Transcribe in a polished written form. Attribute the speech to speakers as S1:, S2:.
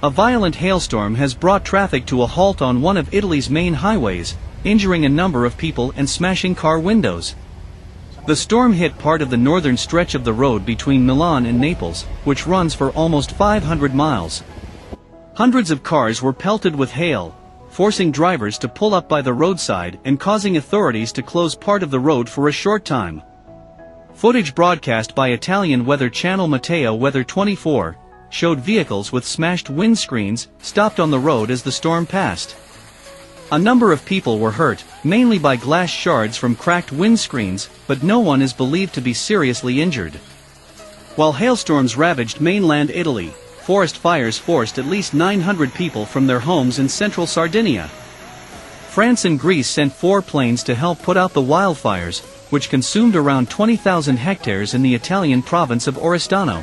S1: A violent hailstorm has brought traffic to a halt on one of Italy's main highways, injuring a number of people and smashing car windows. The storm hit part of the northern stretch of the road between Milan and Naples, which runs for almost 500 miles. Hundreds of cars were pelted with hail, forcing drivers to pull up by the roadside and causing authorities to close part of the road for a short time. Footage broadcast by Italian weather channel Matteo Weather 24 showed vehicles with smashed windscreens stopped on the road as the storm passed. A number of people were hurt, mainly by glass shards from cracked windscreens, but no one is believed to be seriously injured. While hailstorms ravaged mainland Italy, forest fires forced at least 900 people from their homes in central Sardinia. France and Greece sent 4 planes to help put out the wildfires, which consumed around 20,000 hectares in the Italian province of Oristano.